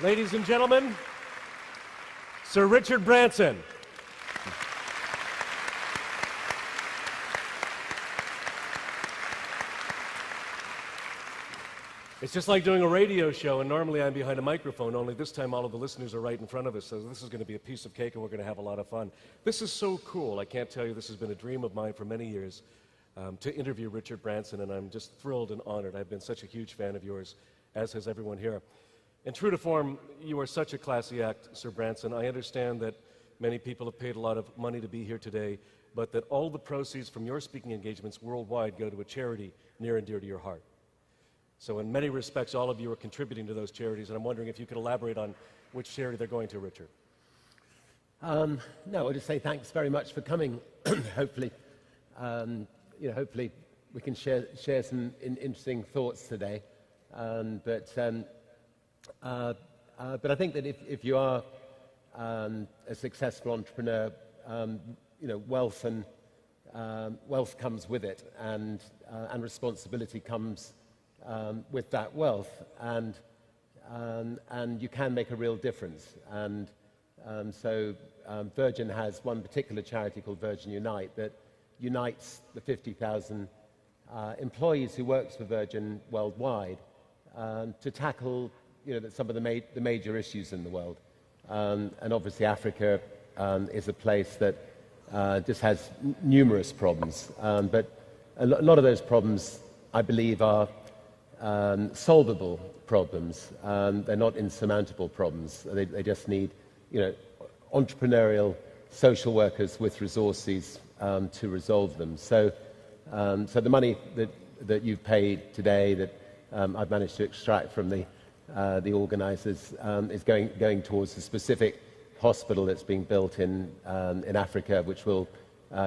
Ladies and gentlemen, Sir Richard Branson. It's just like doing a radio show, and normally I'm behind a microphone, only this time all of the listeners are right in front of us, so this is going to be a piece of cake and we're going to have a lot of fun. This is so cool. I can't tell you, this has been a dream of mine for many years, to interview Richard Branson, and I'm just thrilled and honored. I've been such a huge fan of yours, as has everyone here. And true to form, you are such a classy act, Sir Branson. I understand that many people have paid a lot of money to be here today, but that all the proceeds from your speaking engagements worldwide go to a charity near and dear to your heart. So in many respects, all of you are contributing to those charities, and I'm wondering if you could elaborate on which charity they're going to, Richard. No, I'll just say thanks very much for coming. Hopefully, hopefully we can share some interesting thoughts today. But I think that if you are a successful entrepreneur, wealth comes with it, and responsibility comes with that wealth, and you can make a real difference. And so Virgin has one particular charity called Virgin Unite that unites the 50,000 employees who works for Virgin worldwide to tackle some of the major issues in the world. And obviously Africa is a place that just has numerous problems, but a lot of those problems, I believe, are solvable problems. They're not insurmountable problems. They just need, entrepreneurial social workers with resources to resolve them. So the money that you've paid today, that I've managed to extract from the organisers, is going towards a specific hospital that's being built in Africa, which will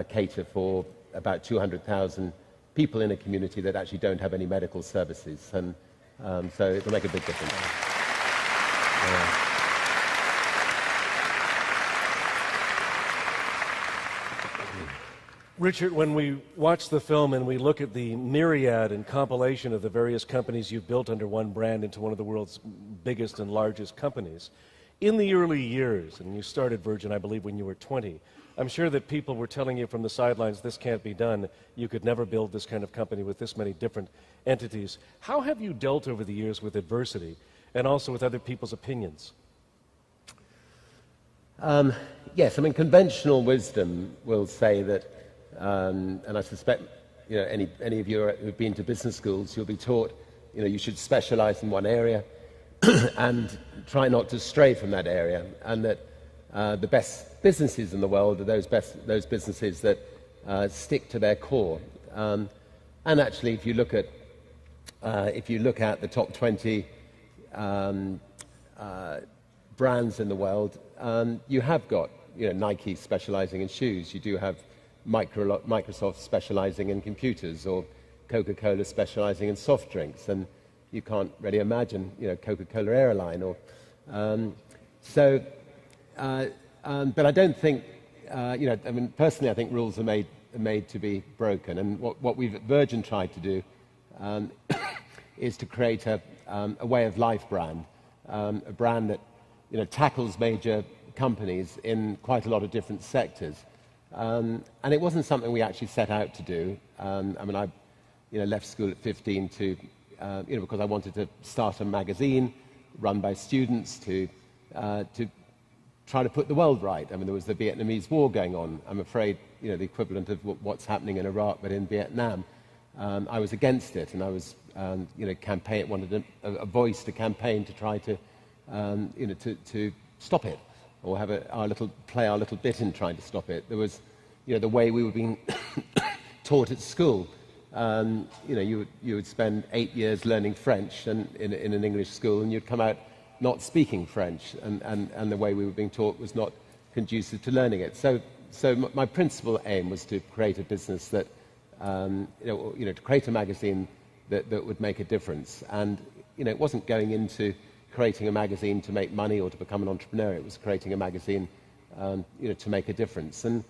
cater for about 200,000 people in a community that actually don't have any medical services, and so it'll make a big difference. Richard, when we watch the film and we look at the myriad and compilation of the various companies you've built under one brand into one of the world's biggest and largest companies, in the early years, and you started Virgin, I believe, when you were 20, I'm sure that people were telling you from the sidelines, this can't be done, you could never build this kind of company with this many different entities. How have you dealt over the years with adversity and also with other people's opinions? Yes, I mean, conventional wisdom will say that, and I suspect any of you who've been to business schools, you'll be taught you should specialize in one area and try not to stray from that area, and that the best businesses in the world are those businesses that stick to their core. And actually, if you look at the top 20 brands in the world, you have got Nike specializing in shoes. You do have Microsoft specializing in computers, or Coca-Cola specializing in soft drinks, and you can't really imagine Coca-Cola Airline. Or but I don't think personally I think rules are made to be broken, and what we've at Virgin tried to do is to create a way of life brand, a brand that tackles major companies in quite a lot of different sectors. And it wasn't something we actually set out to do. I left school at 15 to because I wanted to start a magazine run by students to try to put the world right. I mean, there was the Vietnamese War going on. I'm afraid, the equivalent of what's happening in Iraq, but in Vietnam. I was against it, and I was, wanted a voice to campaign to try to, to stop it, or have play our little bit in trying to stop it. There was, the way we were being taught at school. You would spend 8 years learning French in an English school, and you'd come out not speaking French, and the way we were being taught was not conducive to learning it. So my principal aim was to create a business that, to create a magazine that would make a difference. And it wasn't going into creating a magazine to make money or to become an entrepreneur. It was creating a magazine, to make a difference. And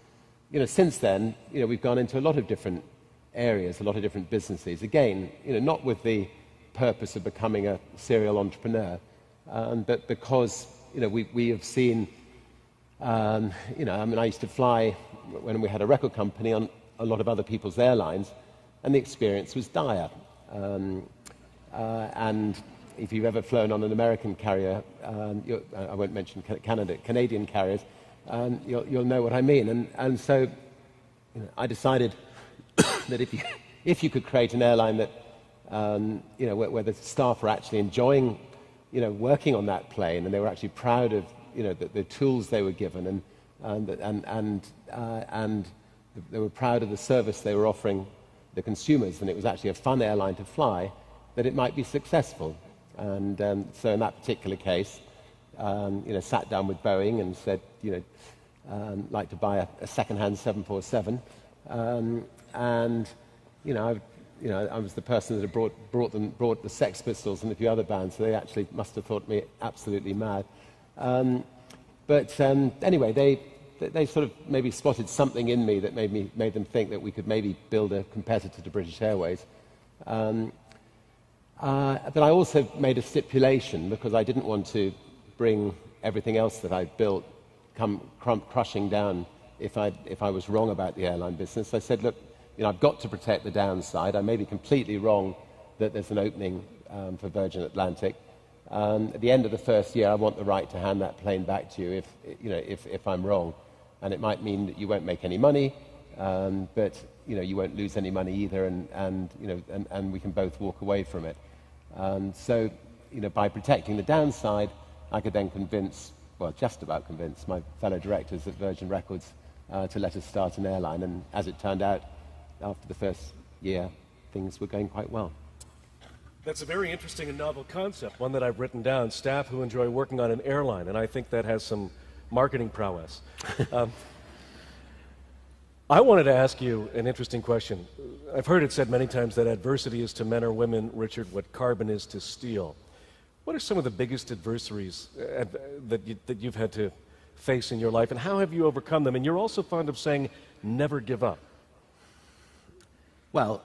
since then, we've gone into a lot of different areas, a lot of different businesses. Again, not with the purpose of becoming a serial entrepreneur, but because we have seen, I mean, I used to fly when we had a record company on a lot of other people's airlines, and the experience was dire. And if you've ever flown on an American carrier, I won't mention Canadian carriers, you'll know what I mean. And so I decided that if you could create an airline that, where the staff were actually enjoying, working on that plane, and they were actually proud of, the tools they were given, and they were proud of the service they were offering the consumers, and it was actually a fun airline to fly, that it might be successful. And so in that particular case, sat down with Boeing and said, like to buy a second-hand 747, and I was the person that had brought the Sex Pistols and a few other bands, so they actually must have thought me absolutely mad. But anyway, they sort of maybe spotted something in me that made them think that we could maybe build a competitor to British Airways. But I also made a stipulation, because I didn't want to bring everything else that I built come crushing down if I was wrong about the airline business. I said, look, I've got to protect the downside. I may be completely wrong that there's an opening for Virgin Atlantic. At the end of the first year, I want the right to hand that plane back to you if I'm wrong. And it might mean that you won't make any money, but you won't lose any money either, and we can both walk away from it. So by protecting the downside, I could then just about convince my fellow directors at Virgin Records to let us start an airline. And as it turned out, after the first year, things were going quite well. That's a very interesting and novel concept, one that I've written down, staff who enjoy working on an airline, and I think that has some marketing prowess. I wanted to ask you an interesting question. I've heard it said many times that adversity is to men or women, Richard, what carbon is to steel. What are some of the biggest adversaries that you've had to face in your life, and how have you overcome them? And you're also fond of saying, never give up. Well,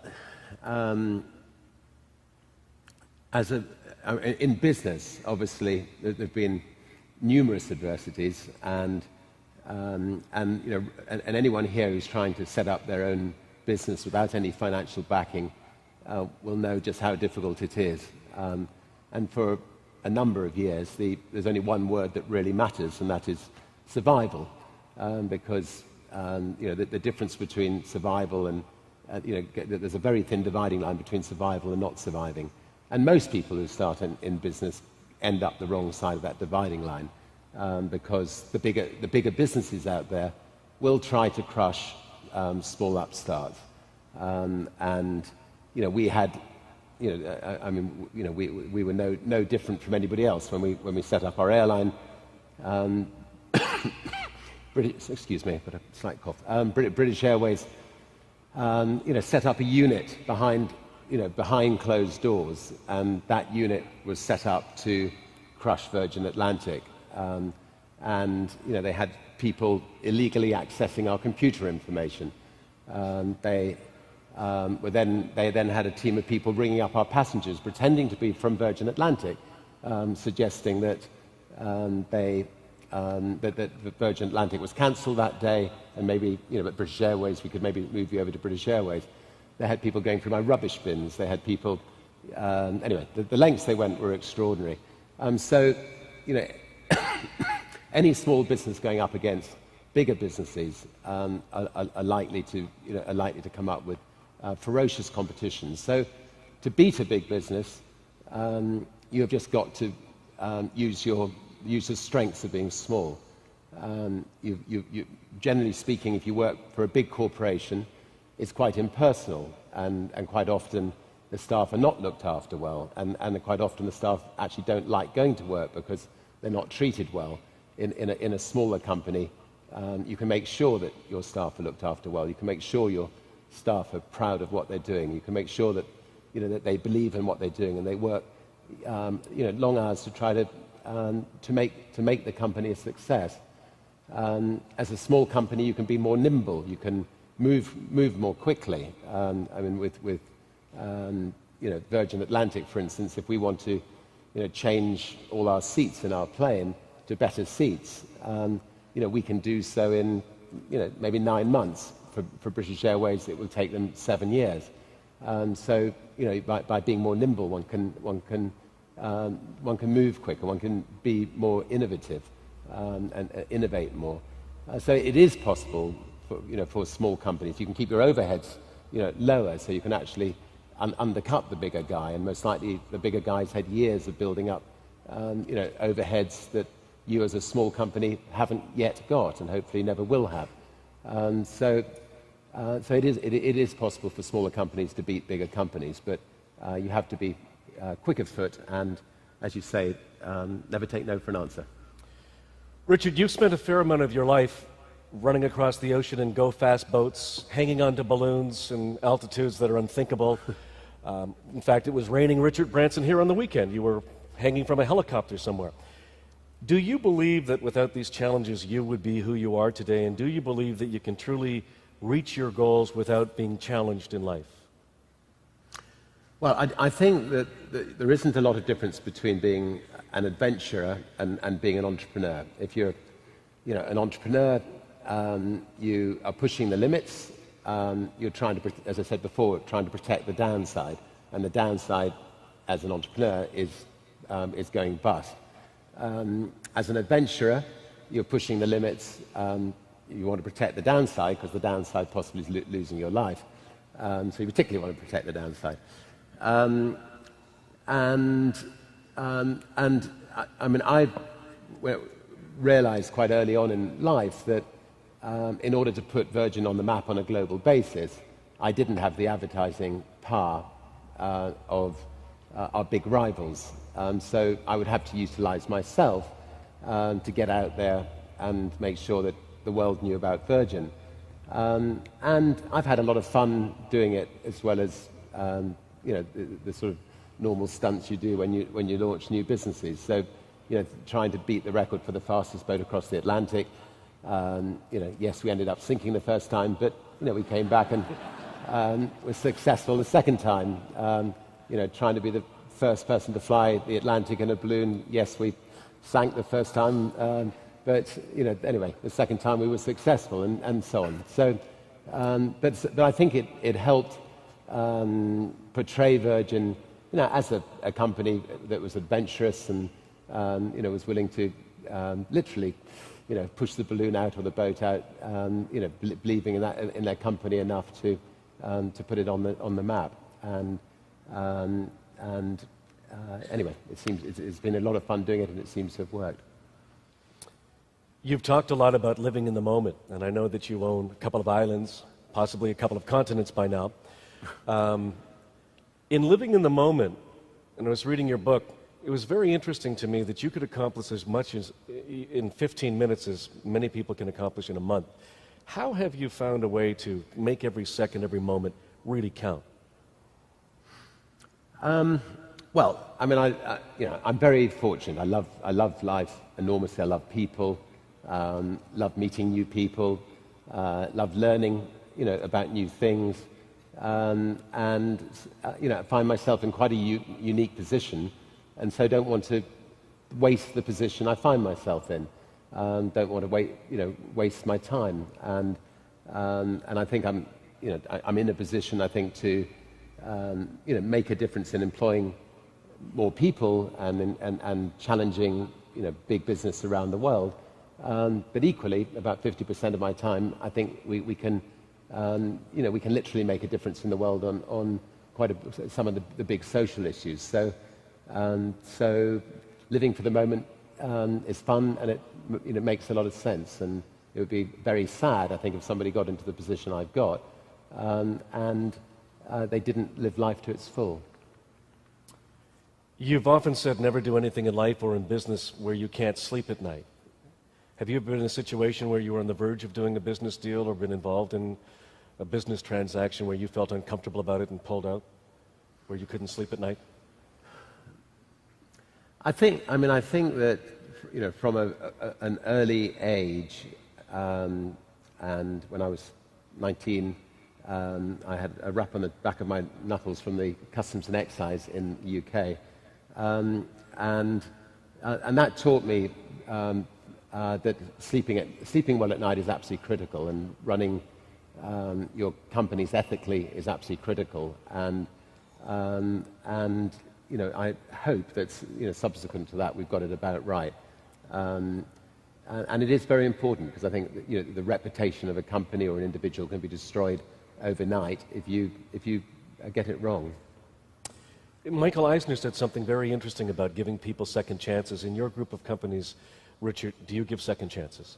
in business, obviously, there have been numerous adversities, and anyone here who's trying to set up their own business without any financial backing will know just how difficult it is. And for a number of years, there's only one word that really matters, and that is survival, because the difference between survival and there's a very thin dividing line between survival and not surviving. And most people who start in business end up the wrong side of that dividing line, because the bigger businesses out there will try to crush small upstarts. And we had, we were no different from anybody else when we set up our airline. Excuse me, I've got a slight cough. British Airways, set up a unit behind closed doors, and that unit was set up to crush Virgin Atlantic. And they had people illegally accessing our computer information. They then had a team of people ringing up our passengers, pretending to be from Virgin Atlantic, suggesting that that Virgin Atlantic was cancelled that day, and maybe at British Airways we could maybe move you over to British Airways. They had people going through my rubbish bins. They had people. Anyway, the lengths they went were extraordinary. So, any small business going up against bigger businesses are likely to come up with ferocious competition. So, to beat a big business, you've just got to use the strengths of being small. Generally speaking, if you work for a big corporation, it's quite impersonal, and quite often the staff are not looked after well, and quite often the staff actually don't like going to work because they're not treated well. In a smaller company, you can make sure that your staff are looked after well. You can make sure your staff are proud of what they're doing. You can make sure that that they believe in what they're doing, and they work long hours to try to make the company a success. As a small company, you can be more nimble. You can move more quickly. With Virgin Atlantic, for instance, if we want to change all our seats in our plane to better seats, we can do so in maybe 9 months. For British Airways, it will take them 7 years. So by being more nimble, one can move quicker, one can be more innovative and innovate more. So it is possible for small companies. You can keep your overheads lower, so you can actually undercut the bigger guy, and most likely the bigger guys had years of building up overheads that you as a small company haven't yet got and hopefully never will have. So it is possible for smaller companies to beat bigger companies, but you have to be quick of foot and, as you say, never take no for an answer. Richard, you've spent a fair amount of your life running across the ocean in go-fast boats, hanging onto balloons and altitudes that are unthinkable. In fact, it was raining Richard Branson here on the weekend. You were hanging from a helicopter somewhere. Do you believe that without these challenges you would be who you are today, and do you believe that you can truly reach your goals without being challenged in life? Well, I think that there isn't a lot of difference between being an adventurer and being an entrepreneur. If you're an entrepreneur, you are pushing the limits. You're trying to, as I said before, trying to protect the downside. And the downside as an entrepreneur is going bust. As an adventurer, you're pushing the limits. You want to protect the downside because the downside possibly is losing your life. So you particularly want to protect the downside. I realized quite early on in life that in order to put Virgin on the map on a global basis, I didn't have the advertising power of our big rivals. So I would have to utilize myself to get out there and make sure that the world knew about Virgin. And I've had a lot of fun doing it, as well as the sort of normal stunts you do when you launch new businesses. So trying to beat the record for the fastest boat across the Atlantic. Yes, we ended up sinking the first time, but we came back and were successful the second time. Trying to be the first person to fly the Atlantic in a balloon. Yes, we sank the first time, but anyway, the second time we were successful, and so on. So, but I think it helped portray Virgin, as a company that was adventurous and was willing to literally, push the balloon out or the boat out, believing in their company enough to put it on the map. Anyway, it's been a lot of fun doing it, and it seems to have worked. You've talked a lot about living in the moment, and I know that you own a couple of islands, possibly a couple of continents by now. In living in the moment, and I was reading your book, it was very interesting to me that you could accomplish as much as in 15 minutes as many people can accomplish in a month. How have you found a way to make every second, every moment really count? Well, I'm very fortunate. I love life enormously. I love people. Love meeting new people. Love learning, about new things. I find myself in quite a unique position, and so don't want to waste the position I find myself in. Don't want to waste my time. And I think I'm in a position, I think, to make a difference in employing more people and challenging big business around the world. But equally, about 50% of my time, I think we can literally make a difference in the world on some of the big social issues. So living for the moment is fun, and it makes a lot of sense. And it would be very sad, I think, if somebody got into the position I've got and they didn't live life to its full. You've often said never do anything in life or in business where you can't sleep at night. Have you ever been in a situation where you were on the verge of doing a business deal or been involved in a business transaction where you felt uncomfortable about it and pulled out, where you couldn't sleep at night? I think that from an early age, and when I was 19, I had a rap on the back of my knuckles from the Customs and Excise in the UK. and that taught me that sleeping well at night is absolutely critical, and running your companies ethically is absolutely critical. And I hope that subsequent to that we've got it about right. And it is very important, because I think that, the reputation of a company or an individual can be destroyed overnight if you get it wrong. Michael Eisner said something very interesting about giving people second chances. In your group of companies, Richard, do you give second chances?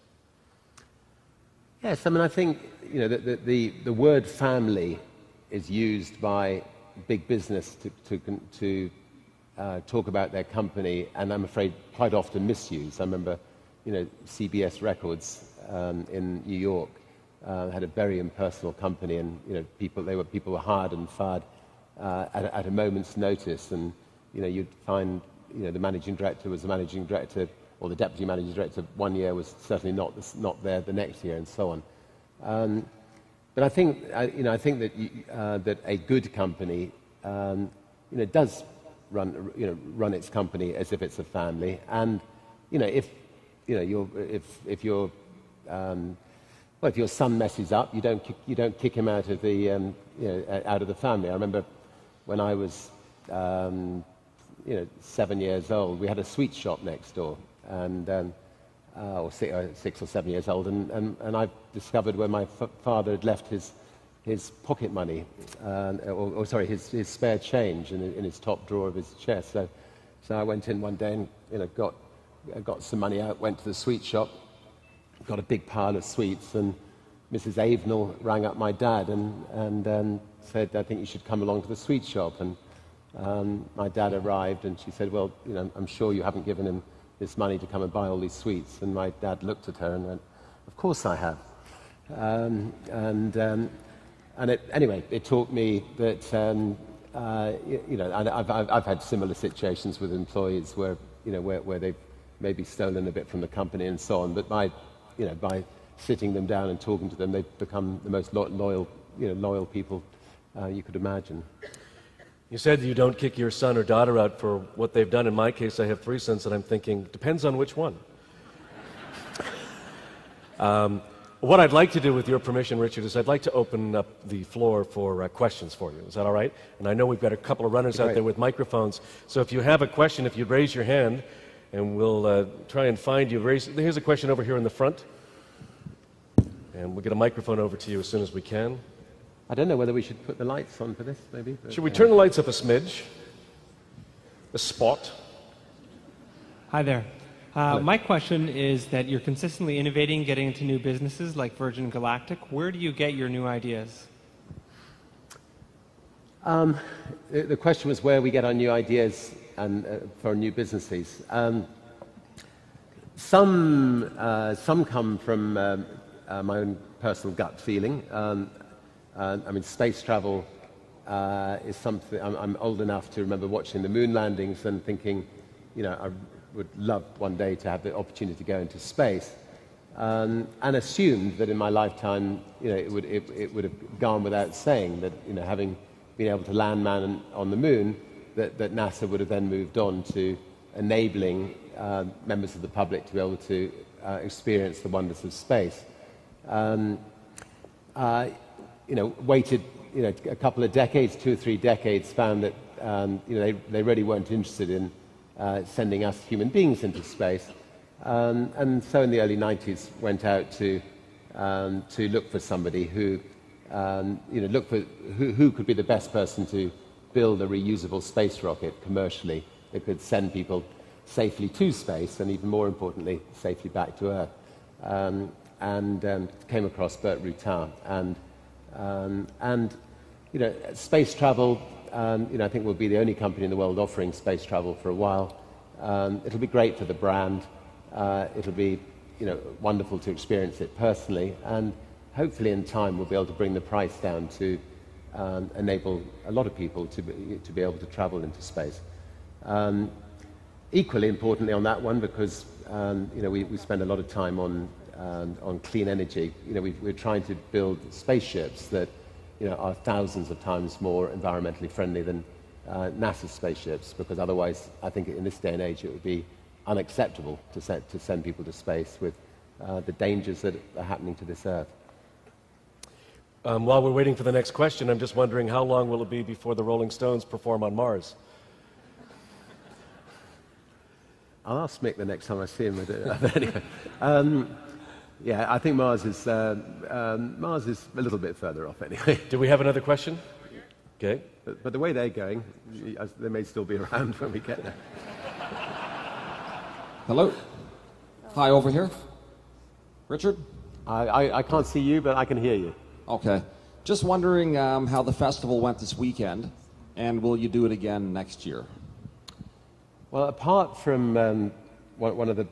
Yes, I mean, I think the word family is used by big business to talk about their company, and I'm afraid quite often misused. I remember, CBS Records in New York had a very impersonal company, and people were hired and fired at a moment's notice, and you'd find the managing director was the managing director, or the deputy managing director 1 year was certainly not there the next year, and so on. But I think that a good company does run its company as if it's a family, and if your son messes up, you don't kick him out of the family. I remember when I was 7 years old, we had a sweet shop next door, and or 6 or 7 years old, and I discovered where my father had left his pocket money, his spare change in his top drawer of his chest. So I went in one day and got some money out, went to the sweet shop, got a big pile of sweets, and Mrs. Avenel rang up my dad and said, "I think you should come along to the sweet shop." And my dad arrived, and she said, "Well, I'm sure you haven't given him this money to come and buy all these sweets." And my dad looked at her and went, "Of course I have." Anyway, it taught me that I've had similar situations with employees where they've maybe stolen a bit from the company and so on, but by sitting them down and talking to them, they've become the most loyal people you could imagine. You said you don't kick your son or daughter out for what they've done. In my case, I have 3 sons, and I'm thinking, depends on which one. What I'd like to do, with your permission, Richard, is I'd like to open up the floor for questions for you. Is that all right? And I know we've got a couple of runners out there with microphones, so if you have a question, if you'd raise your hand, and we'll try and find you. Here's a question over here in the front, and we'll get a microphone over to you as soon as we can. I don't know whether we should put the lights on for this, maybe. Should we turn the lights up a smidge? A spot? Hi there. My question is that you're consistently innovating, getting into new businesses like Virgin Galactic. Where do you get your new ideas? The question was where we get our new ideas and for new businesses. Some come from my own personal gut feeling. I mean, space travel is something. I'm old enough to remember watching the moon landings and thinking, I would love one day to have the opportunity to go into space, and assumed that in my lifetime, it would have gone without saying that, having been able to land man on the moon, that NASA would have then moved on to enabling members of the public to be able to experience the wonders of space. Waited a couple of decades, 2 or 3 decades, found that they really weren't interested in sending us human beings into space, and so in the early 90s went out to look for somebody who could be the best person to build a reusable space rocket commercially that could send people safely to space, and even more importantly, safely back to Earth. And came across Burt Rutan, and space travel. I think we'll be the only company in the world offering space travel for a while. It'll be great for the brand. It'll be wonderful to experience it personally, and hopefully in time we'll be able to bring the price down to enable a lot of people to be able to travel into space. Equally importantly on that one, because we spend a lot of time on clean energy. We're trying to build spaceships that are thousands of times more environmentally friendly than NASA spaceships, because otherwise I think in this day and age it would be unacceptable to send people to space with the dangers that are happening to this Earth. While we're waiting for the next question, I'm just wondering how long will it be before the Rolling Stones perform on Mars? I'll ask Mick the next time I see him. But anyway, yeah, I think Mars is a little bit further off anyway. Do we have another question? Okay. But the way they're going, they may still be around when we get there. Hello. Hi, over here. Richard? I can't see you, but I can hear you. Okay. Just wondering how the festival went this weekend, and will you do it again next year? Well, apart from one of the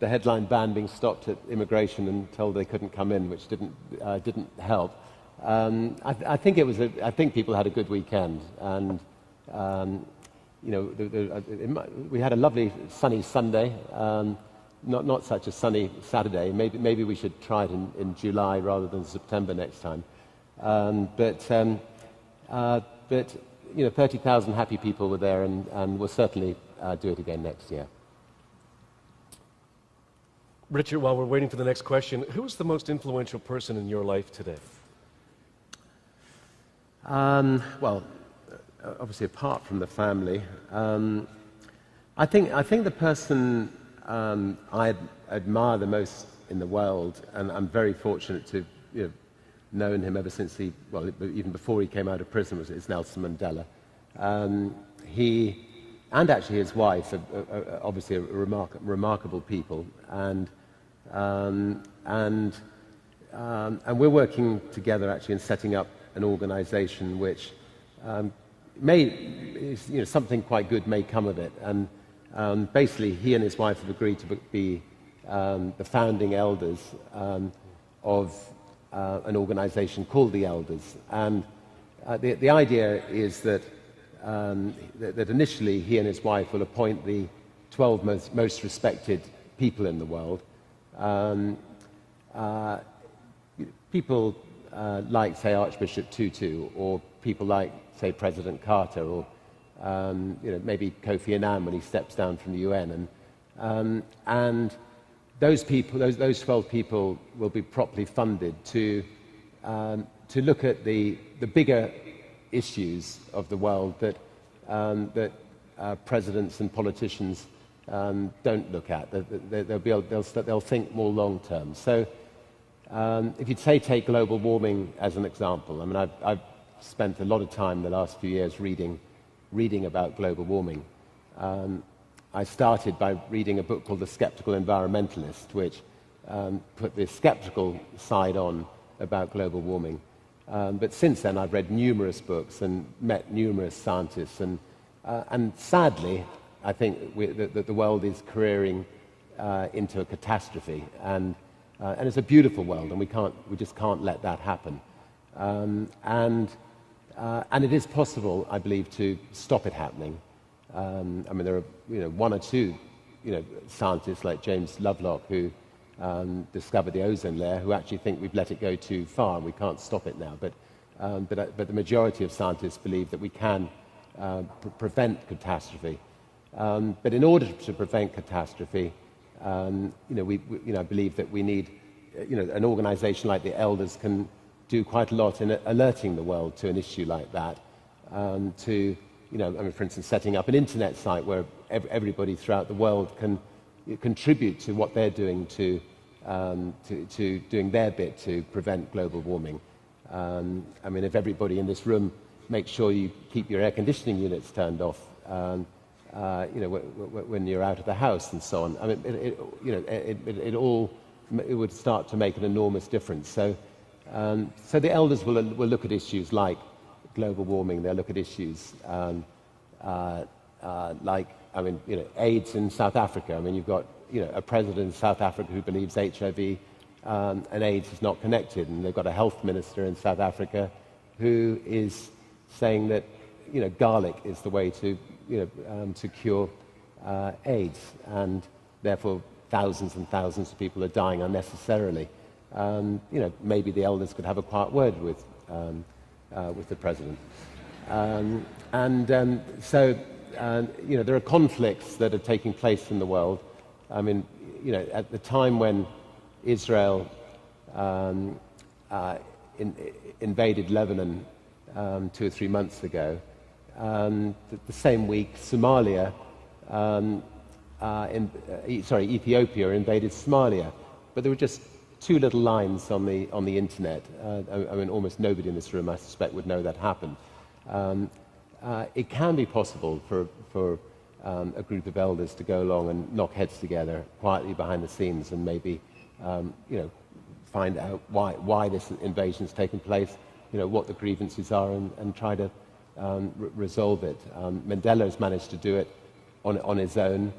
headline band being stopped at immigration and told they couldn't come in, which didn't help, I think people had a good weekend, and we had a lovely sunny Sunday. Not such a sunny Saturday. Maybe we should try it in July rather than September next time. But 30,000 happy people were there, and we'll certainly do it again next year. Richard, while we're waiting for the next question, who is the most influential person in your life today? Well, obviously apart from the family, I think the person I admire the most in the world, and I'm very fortunate to known him ever since even before he came out of prison, is Nelson Mandela. He and actually his wife are obviously remarkable people, and we're working together actually in setting up an organization which something quite good may come of it. And basically, he and his wife have agreed to be the founding elders of an organization called the Elders. And the idea is that initially he and his wife will appoint the 12 most respected people in the world. People like, say, Archbishop Tutu, or people like, say, President Carter, or maybe Kofi Annan when he steps down from the UN, and those people, those 12 people, will be properly funded to look at the bigger issues of the world that presidents and politicians don't look at. They'll think more long term. So, if you'd take global warming as an example, I mean, I've spent a lot of time the last few years reading about global warming. I started by reading a book called The Skeptical Environmentalist, which put the skeptical side on about global warming. But since then, I've read numerous books and met numerous scientists, and sadly, I think that the world is careering into a catastrophe, and it's a beautiful world, and we just can't let that happen. And it is possible, I believe, to stop it happening. I mean, there are one or two scientists like James Lovelock who discovered the ozone layer, who actually think we've let it go too far and we can't stop it now. But the majority of scientists believe that we can prevent catastrophe. But in order to prevent catastrophe, I believe that we need an organization like the Elders can do quite a lot in alerting the world to an issue like that. For instance, setting up an internet site where everybody throughout the world can contribute to what they're doing to doing their bit to prevent global warming. I mean, if everybody in this room makes sure you keep your air conditioning units turned off, when you're out of the house and so on, I mean, it would start to make an enormous difference. So the Elders will look at issues like global warming. They'll look at issues like, AIDS in South Africa. I mean, you've got a president in South Africa who believes HIV and AIDS is not connected, and they've got a health minister in South Africa who is saying that garlic is the way to cure AIDS, and therefore thousands and thousands of people are dying unnecessarily. Maybe the Elders could have a quiet word with the president. There are conflicts that are taking place in the world. I mean, at the time when Israel invaded Lebanon 2 or 3 months ago, the same week Ethiopia invaded Somalia. But there were just 2 little lines on the internet. I mean, almost nobody in this room, I suspect, would know that happened. It can be possible for a group of elders to go along and knock heads together quietly behind the scenes and maybe, find out why this invasion has taken place, what the grievances are, and try to resolve it. Mandela has managed to do it on his own,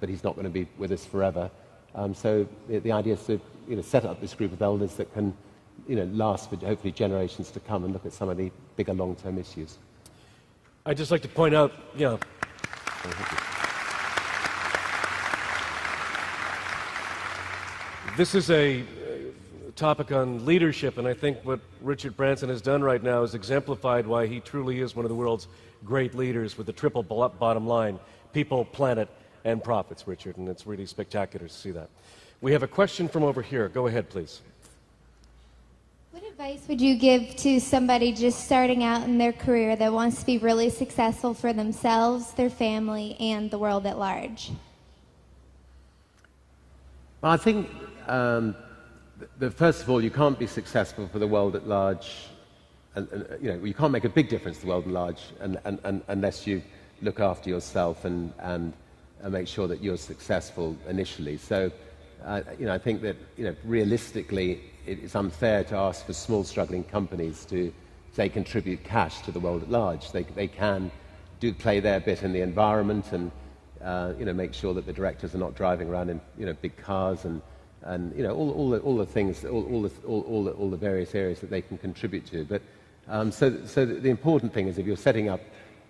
but he's not going to be with us forever. So the idea is to set up this group of elders that can last for hopefully generations to come and look at some of the bigger long-term issues. I'd just like to point out, this is a topic on leadership, and I think what Richard Branson has done right now is exemplified why he truly is one of the world's great leaders with the triple bottom line: people, planet, and profits, Richard, and it's really spectacular to see that. We have a question from over here. Go ahead, please. What advice would you give to somebody just starting out in their career that wants to be really successful for themselves, their family, and the world at large? Well, I think first of all, you can't be successful for the world at large, you can't make a big difference to the world at large unless you look after yourself and make sure that you're successful initially. So, I think that realistically, it's unfair to ask for small, struggling companies to, say, contribute cash to the world at large. They can play their bit in the environment and make sure that the directors are not driving around in big cars and all the things, all the various areas that they can contribute to. But so the important thing is, if you're setting out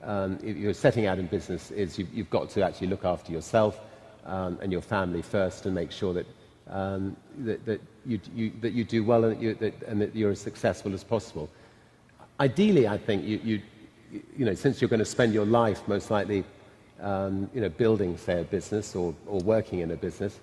in business, is you've got to actually look after yourself and your family first, and make sure that that you do well and that you're as successful as possible. Ideally, I think since you're going to spend your life most likely building, say, a business or working in a business,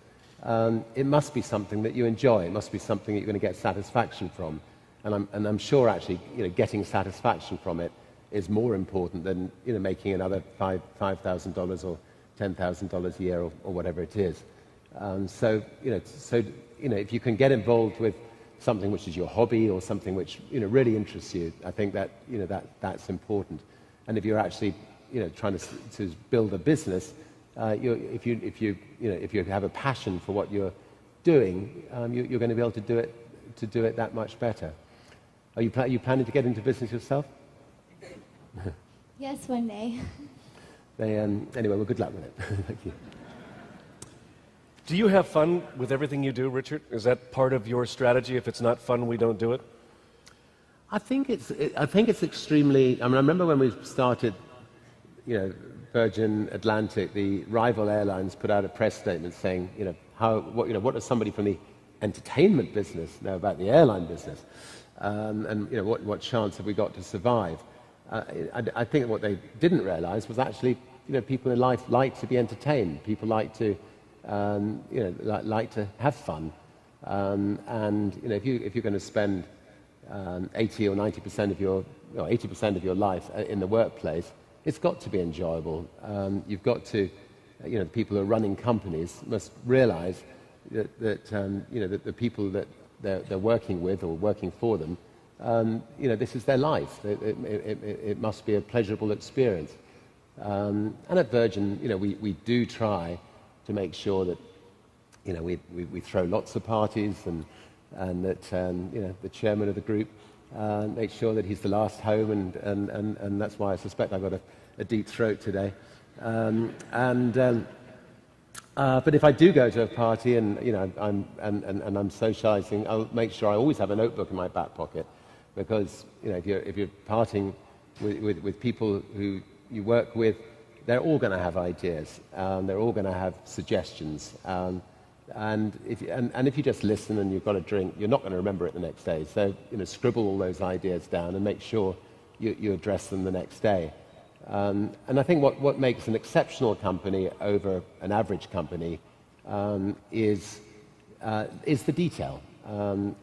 it must be something that you enjoy. It must be something that you're going to get satisfaction from. And I'm sure actually getting satisfaction from it is more important than making another $5,000 or $10,000 a year or whatever it is. So if you can get involved with something which is your hobby or something which really interests you, I think that that's important. And if you're actually trying to build a business, if you have a passion for what you're doing, you're going to be able to do it that much better. Are you planning to get into business yourself? Yes, one day. Anyway, well, good luck with it. Thank you. Do you have fun with everything you do, Richard? Is that part of your strategy? If it's not fun, we don't do it? I think it's extremely. I mean, I remember when we started, Virgin Atlantic, the rival airlines put out a press statement saying, what does somebody from the entertainment business know about the airline business, and what chance have we got to survive? I think what they didn't realize was actually, people in life like to be entertained. People like to, like to have fun. And if you're going to spend 80 or 90% of your, 80% of your life in the workplace, it's got to be enjoyable. You've got to, the people who are running companies must realize that the people that they're working with or working for them, this is their life. It must be a pleasurable experience. And at Virgin, we do try to make sure that, we throw lots of parties and that, the chairman of the group makes sure that he's the last home, and that's why I suspect I've got a deep throat today. But if I do go to a party and I'm socializing, I'll make sure I always have a notebook in my back pocket, because if you're partying with people who you work with, they're all going to have ideas. They're all going to have suggestions. And if you just listen and you've got a drink, you're not going to remember it the next day. So, scribble all those ideas down and make sure you address them the next day. And I think what makes an exceptional company over an average company is the detail. On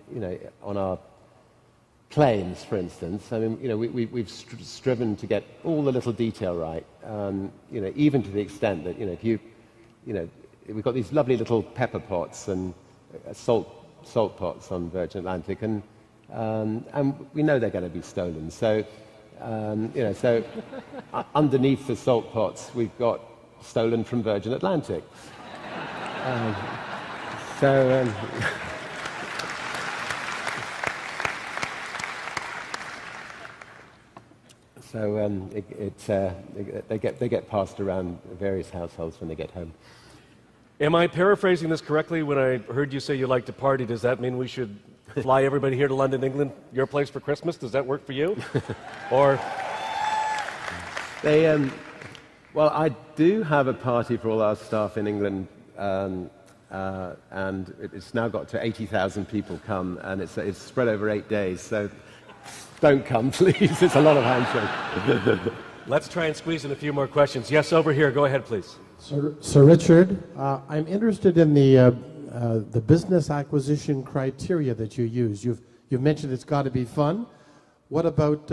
our planes, for instance, I mean, we've striven to get all the little detail right. Even to the extent that if we've got these lovely little pepper pots and salt pots on Virgin Atlantic, and we know they're going to be stolen. So, underneath the salt pots, we've got stolen from Virgin Atlantic. They get passed around various households when they get home. Am I paraphrasing this correctly? When I heard you say you like to party, does that mean we should fly everybody here to London, England, your place for Christmas? Does that work for you? Or well, I do have a party for all our staff in England, and it's now got to 80,000 people come, and it's spread over 8 days. So don't come, please. It's a lot of handshake. Let's try and squeeze in a few more questions. Yes, over here. Go ahead, please. Sir Richard, I'm interested in the business acquisition criteria that you use. You've mentioned it's got to be fun. What about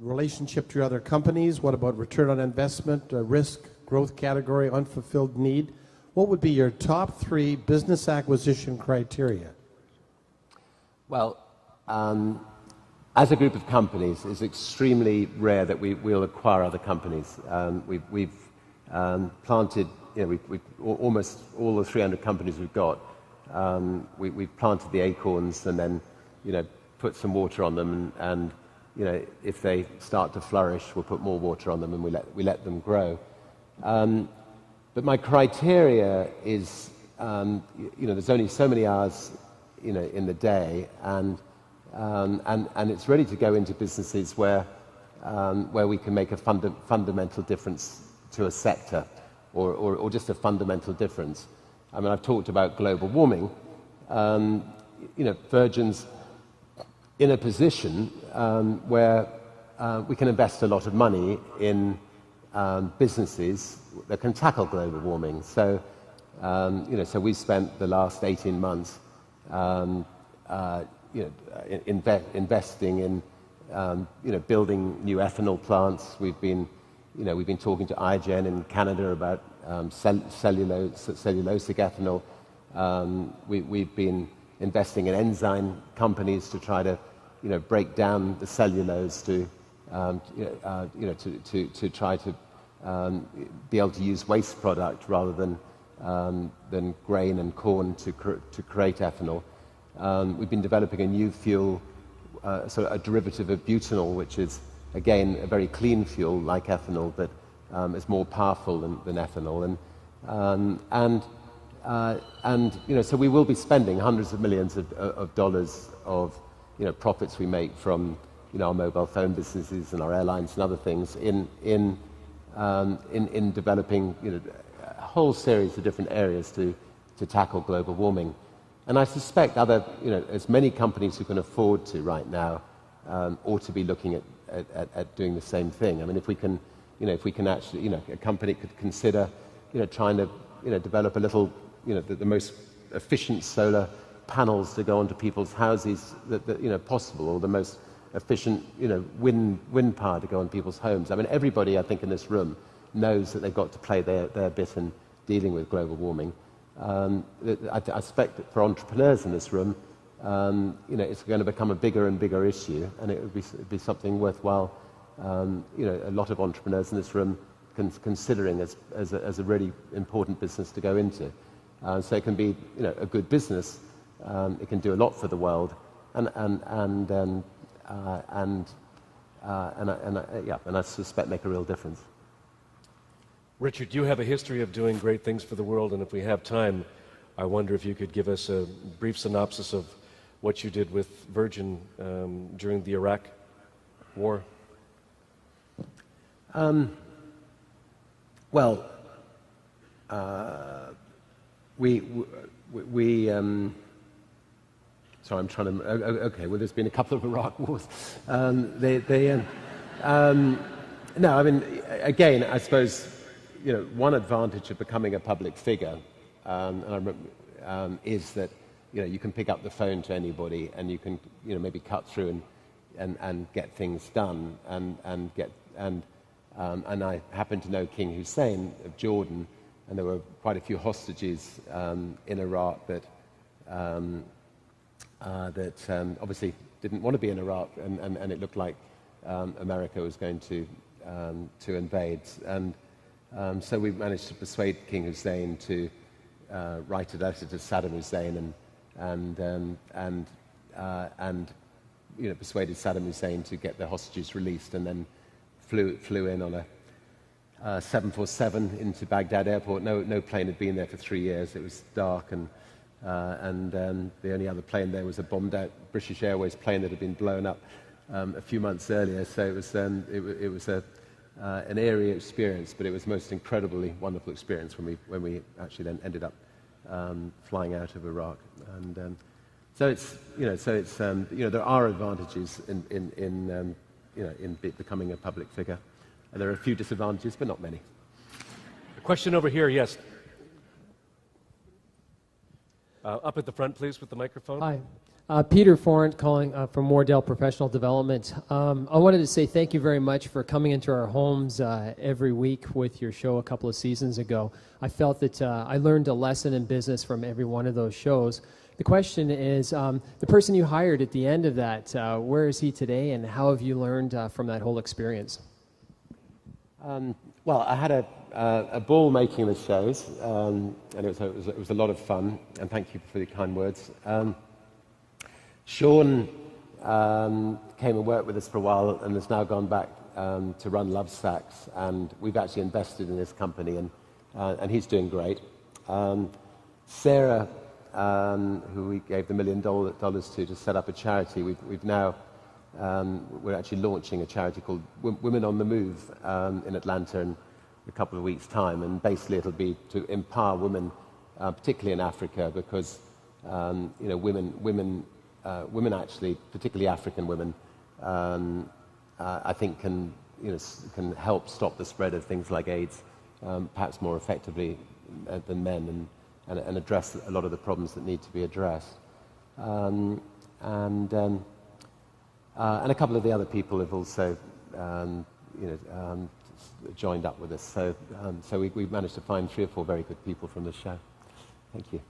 relationship to your other companies? What about return on investment, risk, growth category, unfulfilled need? What would be your top 3 business acquisition criteria? Well, as a group of companies, it's extremely rare that we'll acquire other companies. We've planted, we've almost all the 300 companies we've got. We've planted the acorns and then, put some water on them, and if they start to flourish, we'll put more water on them and we let them grow. But my criteria is, there's only so many hours, in the day, and it's ready to go into businesses where we can make a fundamental difference to a sector, or just a fundamental difference. I mean, I've talked about global warming. Virgin's in a position where we can invest a lot of money in businesses that can tackle global warming. So, so we spent the last 18 months, investing in, building new ethanol plants. We've been talking to iGen in Canada about cellulosic ethanol. We've been investing in enzyme companies to try to, break down the cellulose to try to be able to use waste product rather than grain and corn to create ethanol. We've been developing a new fuel, sort of a derivative of butanol, which is again a very clean fuel like ethanol, but is more powerful than ethanol. So we will be spending hundreds of millions of dollars of profits we make from our mobile phone businesses and our airlines and other things in developing a whole series of different areas to tackle global warming. And I suspect other as many companies who can afford to right now ought to be looking at doing the same thing. I mean, if we can actually a company could consider trying to develop a little the most efficient solar panels to go onto people's houses that possible, or the most efficient wind power to go on people's homes. I mean, everybody I think in this room knows that they've got to play their bit in dealing with global warming. I suspect that for entrepreneurs in this room, it's going to become a bigger and bigger issue, and it would be something worthwhile. A lot of entrepreneurs in this room considering as a really important business to go into. So it can be a good business. It can do a lot for the world, and I suspect make a real difference. Richard, you have a history of doing great things for the world, and if we have time, I wonder if you could give us a brief synopsis of what you did with Virgin during the Iraq War. sorry, I'm trying to. Okay, well, there's been a couple of Iraq wars. No, I mean, again, I suppose, one advantage of becoming a public figure is that, you can pick up the phone to anybody and you can, maybe cut through and get things done and I happen to know King Hussein of Jordan, and there were quite a few hostages in Iraq that obviously didn't want to be in Iraq, and it looked like America was going to invade. And so we managed to persuade King Hussein to write a letter to Saddam Hussein and persuaded Saddam Hussein to get the hostages released, and then flew in on a 747 into Baghdad airport. No plane had been there for 3 years. It was dark, and the only other plane there was a bombed-out British Airways plane that had been blown up a few months earlier. So it was an eerie experience, but it was a most incredibly wonderful experience when we actually then ended up flying out of Iraq. And so it's there are advantages in becoming a public figure. And there are a few disadvantages, but not many. A question over here, yes. Up at the front, please, with the microphone. Hi. Peter Forant calling from Wardell Professional Development. I wanted to say thank you very much for coming into our homes every week with your show a couple of seasons ago. I felt that I learned a lesson in business from every one of those shows. The question is, the person you hired at the end of that, where is he today, and how have you learned from that whole experience? Well, I had a ball making the shows, and it was a lot of fun, and thank you for the kind words. Sean came and worked with us for a while and has now gone back to run Lovesacks, and we've actually invested in this company, and he's doing great. Sarah, who we gave the $1 million to set up a charity, we've now we're actually launching a charity called Women on the Move in Atlanta in a couple of weeks' time, and basically it'll be to empower women, particularly in Africa, because women actually, particularly African women, I think can help stop the spread of things like AIDS, perhaps more effectively than men, and address a lot of the problems that need to be addressed. And a couple of the other people have also, joined up with us. So we've managed to find 3 or 4 very good people from the show. Thank you.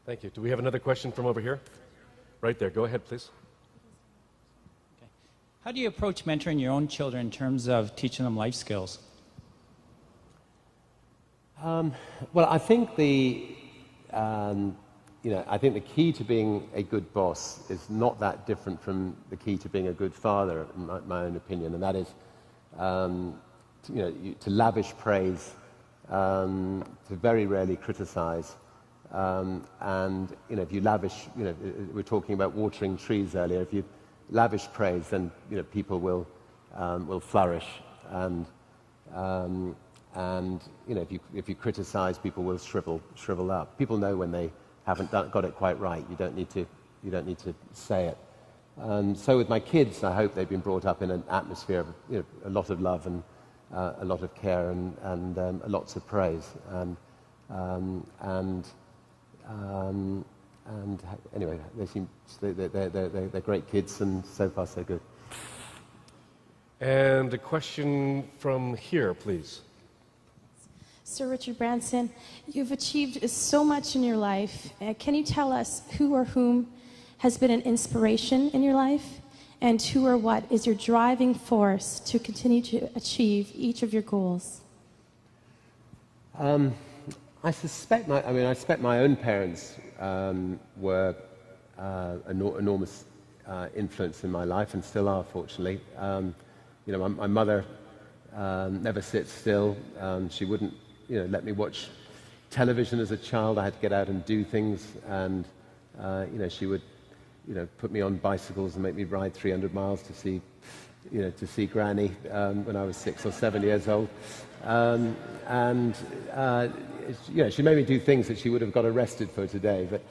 Thank you. Do we have another question from over here? Right there. Go ahead, please. Okay. How do you approach mentoring your own children in terms of teaching them life skills? Well, I think I think the key to being a good boss is not that different from the key to being a good father, in my own opinion, and that is, to lavish praise, to very rarely criticize, and if you lavish, we're talking about watering trees earlier. If you lavish praise, then people will flourish, and if you criticize, people will shrivel up. People know when they haven't got it quite right. You don't need to say it. So with my kids, I hope they've been brought up in an atmosphere of a lot of love and a lot of care and lots of praise. And anyway, they're great kids, and so far so good. And a question from here, please. Sir Richard Branson, you've achieved so much in your life. Can you tell us who or whom has been an inspiration in your life, and who or what is your driving force to continue to achieve each of your goals? I suspect my own parents were enormous influence in my life, and still are, fortunately. My mother never sits still. She wouldn't let me watch television as a child. I had to get out and do things, and she would put me on bicycles and make me ride 300 miles to see to see Granny when I was 6 or 7 years old. She made me do things that she would have got arrested for today. But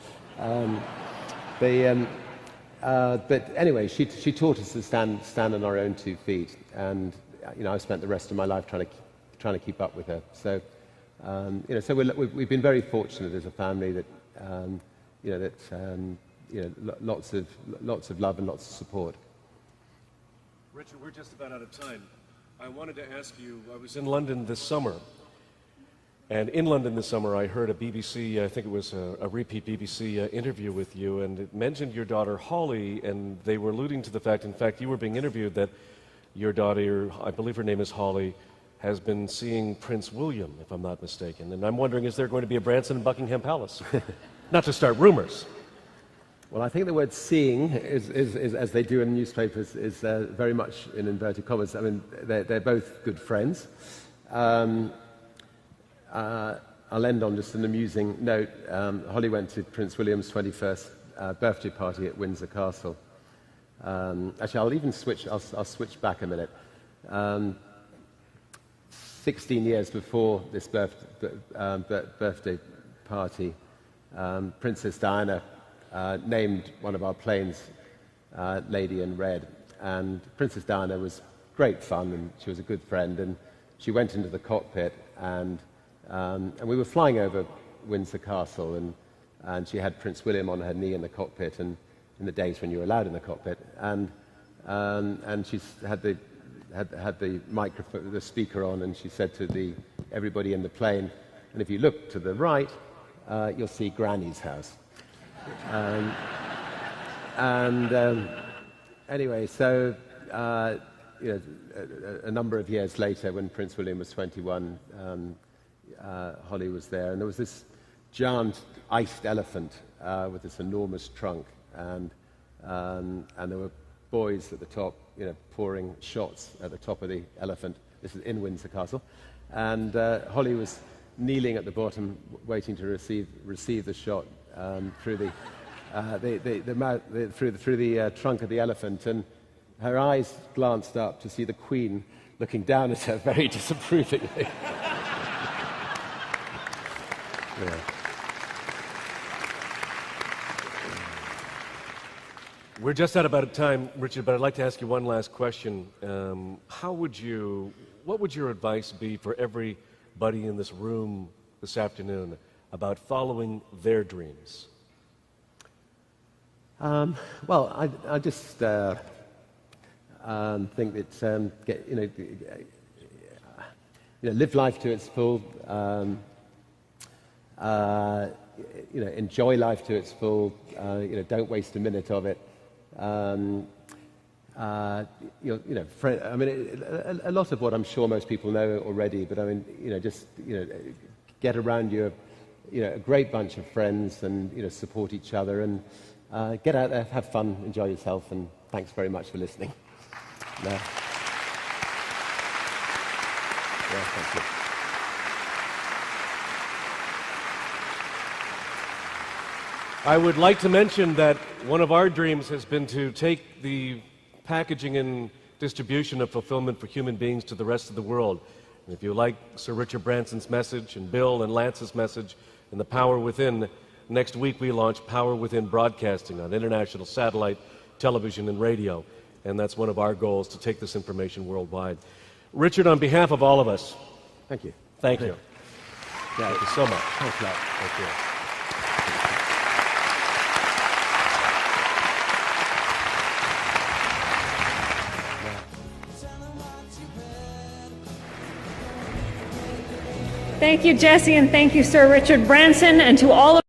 anyway, she taught us to stand on our own 2 feet, and I spent the rest of my life trying to keep up with her. So we've been very fortunate as a family that lots of love and lots of support. Richard, we're just about out of time. I wanted to ask you, I was in London this summer, and in London this summer I heard a BBC, I think it was a repeat BBC interview with you, and it mentioned your daughter Holly, and they were alluding to the fact, in fact, you were being interviewed that your daughter, I believe her name is Holly, has been seeing Prince William, if I'm not mistaken. And I'm wondering, is there going to be a Branson in Buckingham Palace? Not to start rumors. Well, I think the word seeing, is as they do in newspapers, is very much in inverted commas. I mean, they're both good friends. I'll end on just an amusing note. Holly went to Prince William's 21st birthday party at Windsor Castle. Actually, I'll switch back a minute. 16 years before this birthday party, Princess Diana named one of our planes Lady in Red, and Princess Diana was great fun, and she was a good friend, and she went into the cockpit, and we were flying over Windsor Castle, and she had Prince William on her knee in the cockpit, and in the days when you were allowed in the cockpit, and she had the microphone, the speaker on, and she said to everybody in the plane, and if you look to the right, you'll see Granny's house. Anyway, so a number of years later, when Prince William was 21, Holly was there, and there was this giant iced elephant with this enormous trunk, and there were boys at the top, pouring shots at the top of the elephant. This is in Windsor Castle, and Holly was kneeling at the bottom, waiting to receive the shot through the trunk of the elephant, and her eyes glanced up to see the Queen looking down at her very disapprovingly. Yeah. We're just out of time, Richard, but I'd like to ask you one last question. What would your advice be for everybody in this room this afternoon about following their dreams? Well, I just think that live life to its full. Enjoy life to its full. Don't waste a minute of it. A lot of what I'm sure most people know already, but get around a great bunch of friends and support each other, and get out there, have fun, enjoy yourself, and thanks very much for listening. Thank you. I would like to mention that one of our dreams has been to take the packaging and distribution of fulfillment for human beings to the rest of the world. And if you like Sir Richard Branson's message and Bill and Lance's message and the Power Within, next week we launch Power Within Broadcasting on international satellite, television, and radio. And that's one of our goals, to take this information worldwide. Richard, on behalf of all of us, thank you. Thank you. Thank you so much. Thanks a lot. Thank you. Thank you, Jesse, and thank you, Sir Richard Branson, and to all of